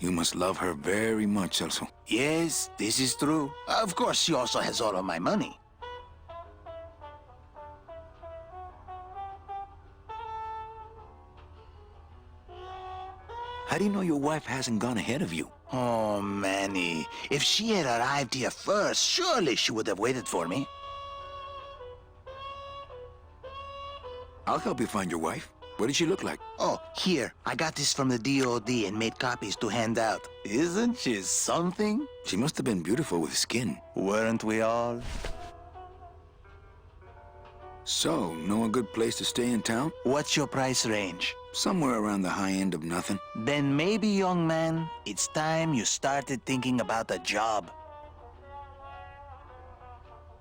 You must love her very much, Celso. Yes, this is true. Of course, she also has all of my money. How do you know your wife hasn't gone ahead of you? Oh, Manny. If she had arrived here first, surely she would have waited for me. I'll help you find your wife. What does she look like? Oh, here. I got this from the DOD and made copies to hand out. Isn't she something? She must have been beautiful with skin. Weren't we all? So, know a good place to stay in town? What's your price range? Somewhere around the high end of nothing. Then maybe, young man, it's time you started thinking about a job.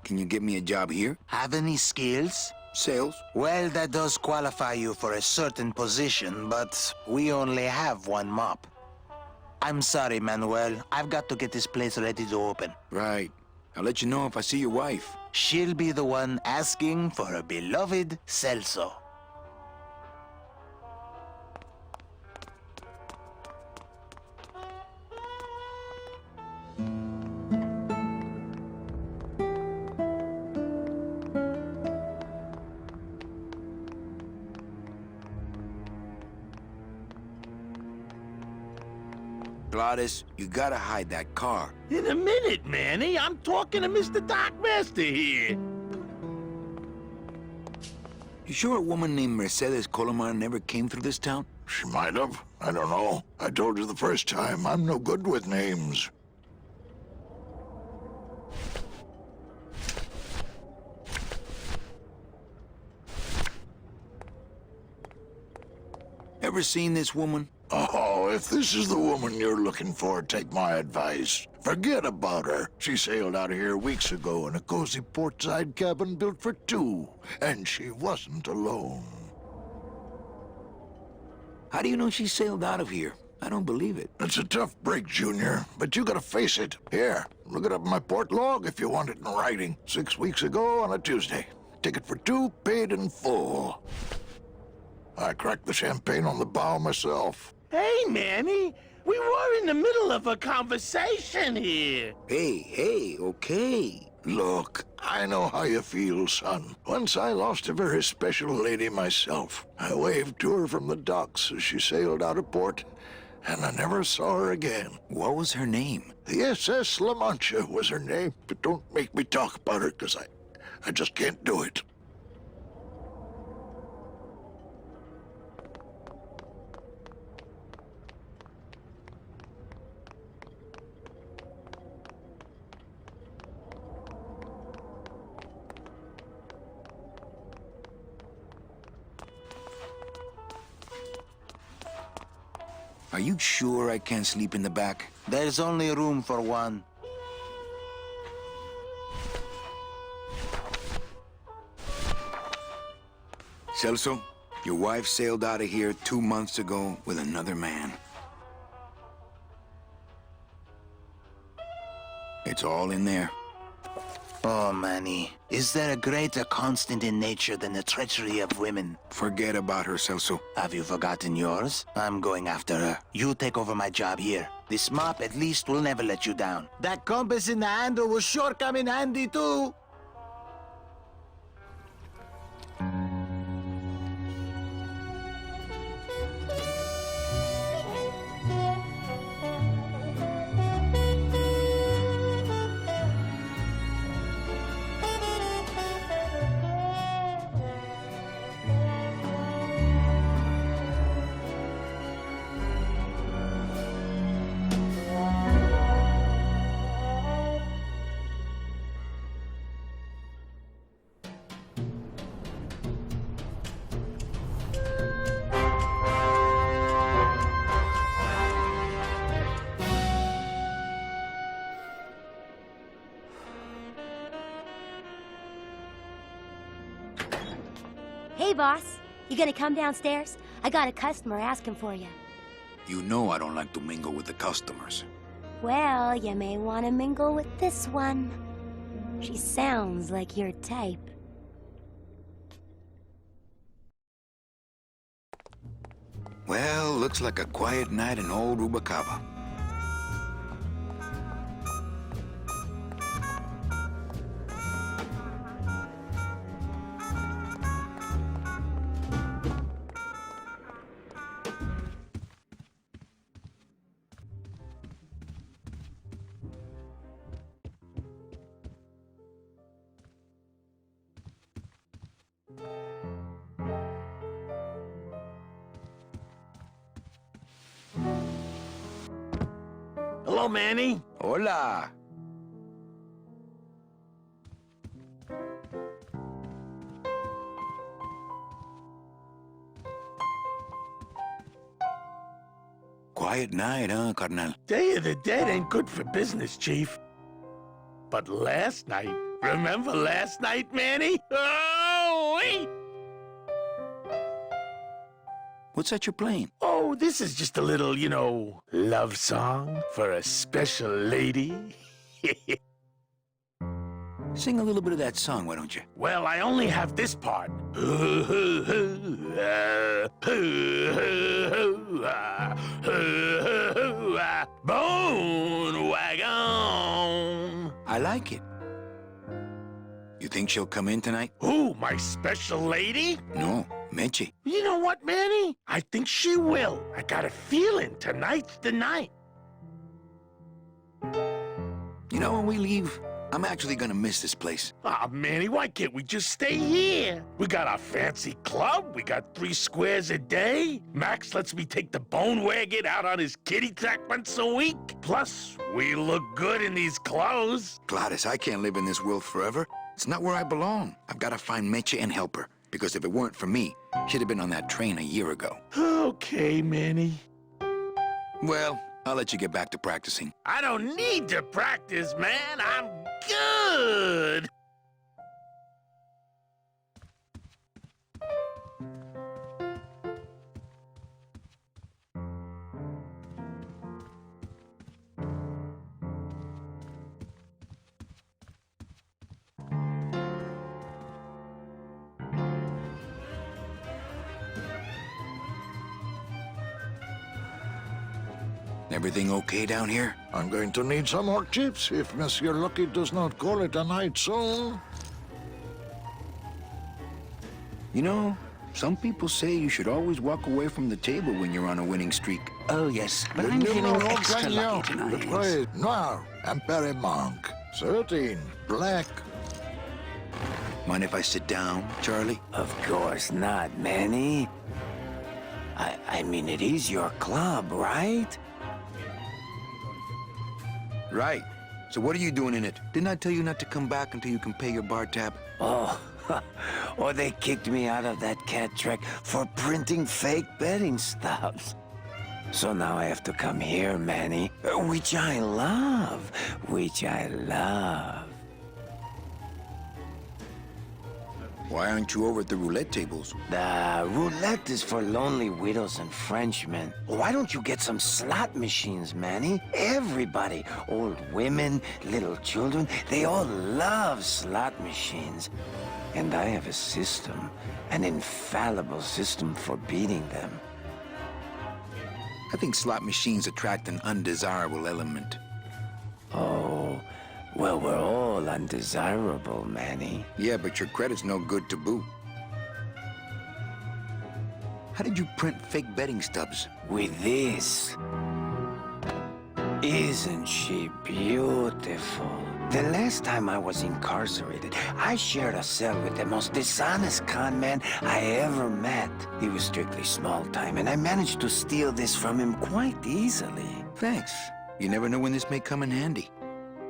Can you get me a job here? Have any skills? Sales? Well, that does qualify you for a certain position, but we only have one mop. I'm sorry, Manuel. I've got to get this place ready to open. Right. I'll let you know if I see your wife. She'll be the one asking for her beloved Celso. Gladys, you gotta hide that car. In a minute, Manny. I'm talking to Mr. Doc Master here. You sure a woman named Mercedes Colomar never came through this town? She might have. I don't know. I told you the first time, I'm no good with names. Ever seen this woman? Oh, if this is the woman you're looking for, take my advice. Forget about her. She sailed out of here weeks ago in a cozy portside cabin built for two, and she wasn't alone. How do you know she sailed out of here? I don't believe it. It's a tough break, Junior, but you gotta face it. Here, look it up in my port log if you want it in writing. 6 weeks ago on a Tuesday. Ticket for two, paid in full. I cracked the champagne on the bow myself. Hey, Manny. We were in the middle of a conversation here. Hey, okay. Look, I know how you feel, son. Once I lost a very special lady myself. I waved to her from the docks as she sailed out of port, and I never saw her again. What was her name? The SS La Mancha was her name, but don't make me talk about her, because I just can't do it. Are you sure I can't sleep in the back? There's only room for one. Celso, your wife sailed out of here 2 months ago with another man. It's all in there. Oh, Manny, is there a greater constant in nature than the treachery of women? Forget about her, Celso. Have you forgotten yours? I'm going after her. You take over my job here. This mop at least will never let you down. That compass in the handle will sure come in handy too. Hey, boss. You gonna come downstairs? I got a customer asking for you. You know I don't like to mingle with the customers. Well, you may want to mingle with this one. She sounds like your type. Well, looks like a quiet night in old Rubacava. Hello, Manny. Hola. Quiet night, huh, carnal? Day of the Dead ain't good for business, Chief. But last night, remember last night, Manny? Oh, wait! What's that you're playing? Oh, this is just a little, you know, love song for a special lady. Sing a little bit of that song, why don't you? Well, I only have this part. Bone wagon. I like it. You think she'll come in tonight? Who, my special lady? No, Meche. You know what, Manny? I think she will. I got a feeling tonight's the night. You know, when we leave, I'm actually gonna miss this place. Ah, Manny, why can't we just stay here? We got our fancy club. We got 3 squares a day. Max lets me take the bone wagon out on his kitty track once a week. Plus, we look good in these clothes. Gladys, I can't live in this world forever. It's not where I belong. I've got to find Meche and help her. Because if it weren't for me, she'd have been on that train a year ago. Okay, Manny. Well, I'll let you get back to practicing. I don't need to practice, man. I'm good. Everything okay down here? I'm going to need some more chips if Monsieur Lucky does not call it a night soon. You know, some people say you should always walk away from the table when you're on a winning streak. Oh, yes, but Le I'm feeling numéro extra gagnant, lucky le tonight. trait noir, impéré manque. 13, black. Mind if I sit down, Charlie? Of course not, Manny. I mean, it is your club, right? Right. So what are you doing in it? Didn't I tell you not to come back until you can pay your bar tab? Oh, or they kicked me out of that cat track for printing fake betting stubs. So now I have to come here, Manny, which I love, Why aren't you over at the roulette tables? The roulette is for lonely widows and Frenchmen. Why don't you get some slot machines, Manny? Everybody, old women, little children, they all love slot machines. And I have a system, an infallible system for beating them. I think slot machines attract an undesirable element. Oh, well, we're all undesirable, Manny. Yeah, but your credit's no good to boot. How did you print fake betting stubs? With this. Isn't she beautiful? The last time I was incarcerated, I shared a cell with the most dishonest con man I ever met. He was strictly small time, and I managed to steal this from him quite easily. Thanks. You never know when this may come in handy.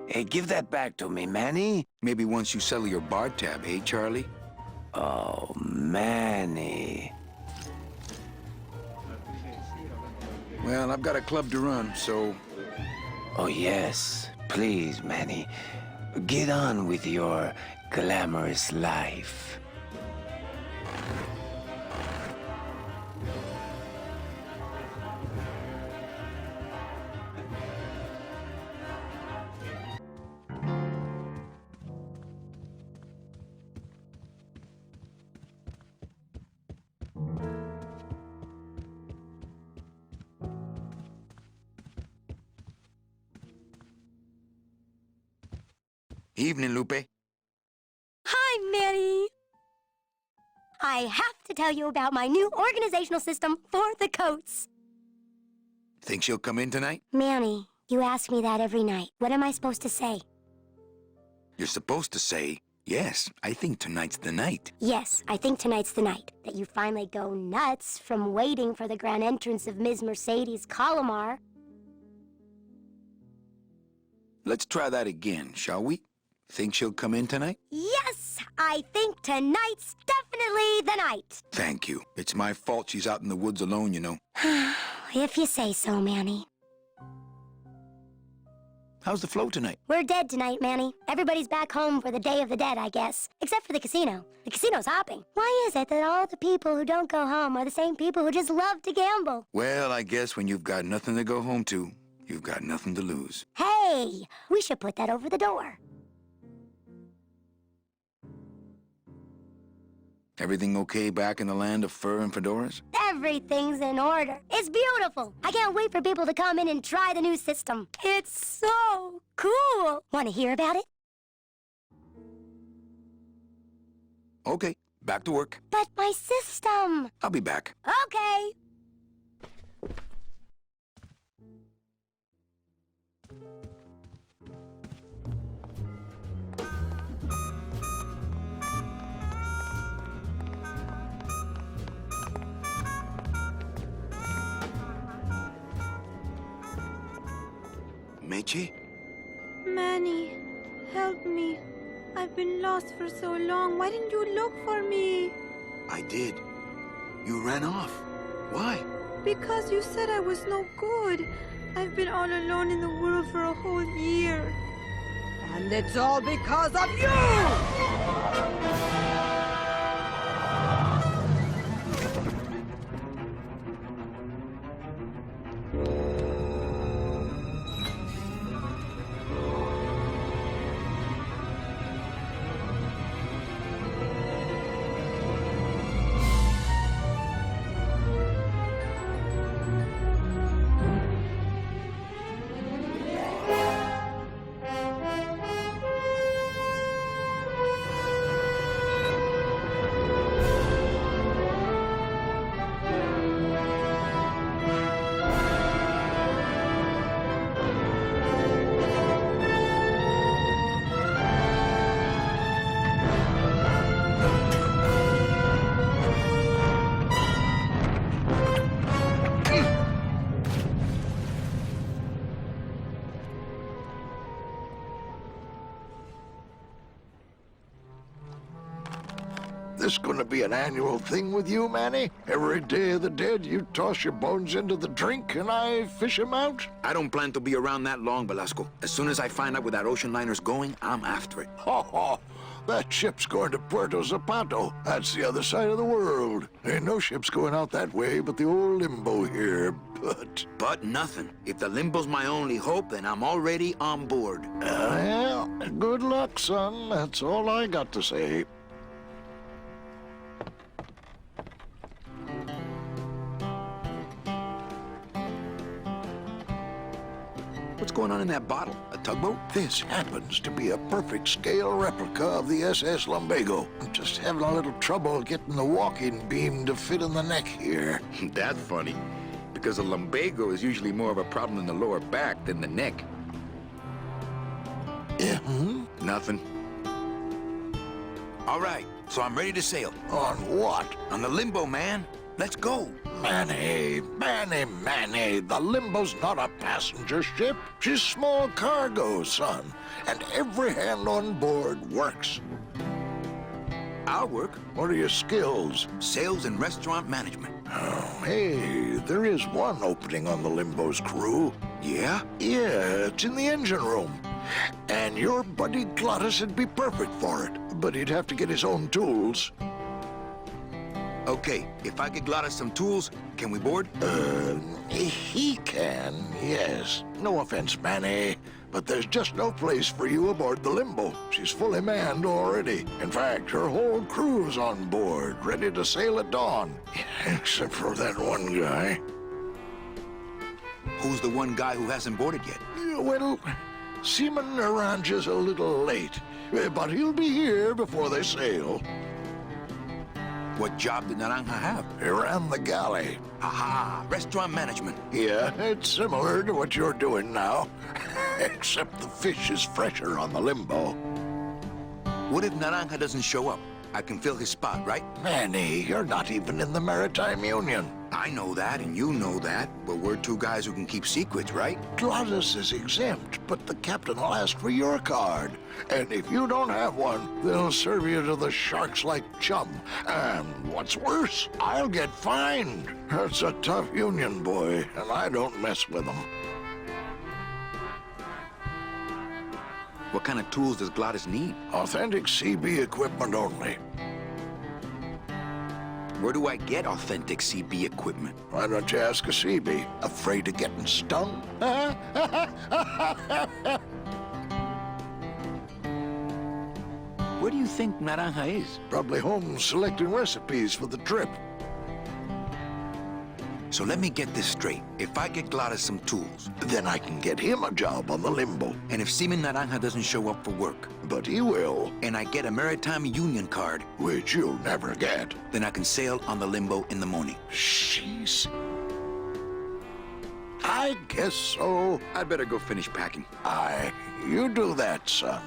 Hey, give that back to me, Manny. Maybe once you settle your bar tab, eh, Charlie? Oh, Manny. Well, I've got a club to run, so... Oh, yes. Please, Manny. Get on with your glamorous life. Evening, Lupe. Hi, Manny. I have to tell you about my new organizational system for the coats. Think she'll come in tonight? Manny, you ask me that every night. What am I supposed to say? You're supposed to say, Yes, I think tonight's the night. Yes, I think tonight's the night that you finally go nuts from waiting for the grand entrance of Ms. Mercedes Colomar. Let's try that again, shall we? Think she'll come in tonight? Yes, I think tonight's definitely the night. Thank you. It's my fault she's out in the woods alone, you know. If you say so, Manny. How's the flow tonight? We're dead tonight, Manny. Everybody's back home for the Day of the Dead, I guess. Except for the casino. The casino's hopping. Why is it that all the people who don't go home are the same people who just love to gamble? Well, I guess when you've got nothing to go home to, you've got nothing to lose. Hey, we should put that over the door. Everything okay back in the land of fur and fedoras? Everything's in order. It's beautiful. I can't wait for people to come in and try the new system. It's so cool. Want to hear about it? Okay, back to work. But my system. I'll be back. Okay. Meche? Manny, help me. I've been lost for so long. Why didn't you look for me? I did. You ran off. Why? Because you said I was no good. I've been all alone in the world for a whole year. And it's all because of you! This gonna be an annual thing with you, Manny? Every Day of the Dead, you toss your bones into the drink and I fish 'em out? I don't plan to be around that long, Velasco. As soon as I find out where that ocean liner's going, I'm after it. Ho ho! That ship's going to Puerto Zapato. That's the other side of the world. Ain't no ships going out that way but the old Limbo here, but... But nothing. If the Limbo's my only hope, then I'm already on board. Well, good luck, son. That's all I got to say. What's going on in that bottle? A tugboat? This happens to be a perfect scale replica of the SS Lumbago. I'm just having a little trouble getting the walking beam to fit in the neck here. That's funny. Because a lumbago is usually more of a problem in the lower back than the neck. Yeah, Nothing. All right, so I'm ready to sail. On what? On the Limbo, man. Let's go. Manny, the Limbo's not a passenger ship. She's small cargo, son. And every hand on board works. I'll work. What are your skills? Sales and restaurant management. Oh, hey, there is one opening on the Limbo's crew. Yeah? Yeah, it's in the engine room. And your buddy Glottis would be perfect for it. But he'd have to get his own tools. Okay, if I get Glottis some tools, can we board? He can, yes. No offense, Manny, but there's just no place for you aboard the Limbo. She's fully manned already. In fact, her whole crew's on board, ready to sail at dawn. Except for that one guy. Who's the one guy who hasn't boarded yet? Well, Seaman Naranja's a little late, but he'll be here before they sail. What job did Naranja have? He ran the galley. Aha, restaurant management. Yeah, it's similar to what you're doing now, except the fish is fresher on the Limbo. What if Naranja doesn't show up? I can fill his spot, right? Manny, you're not even in the Maritime Union. I know that, and you know that, but we're two guys who can keep secrets, right? Glottis is exempt, but the captain will ask for your card. And if you don't have one, they'll serve you to the sharks like chum. And what's worse, I'll get fined. That's a tough union, boy, and I don't mess with them. What kind of tools does Glottis need? Authentic CB equipment only. Where do I get authentic CB equipment? Why don't you ask a CB? Afraid of getting stung? Where do you think Naranja is? Probably home selecting recipes for the trip. So let me get this straight. If I get Glottis some tools, Then I can get him a job on the Limbo. and if Seaman Naranja doesn't show up for work, But he will, and I get a Maritime Union card, which you'll never get. then I can sail on the Limbo in the morning. Jeez. I guess so. I'd better go finish packing. You do that, son.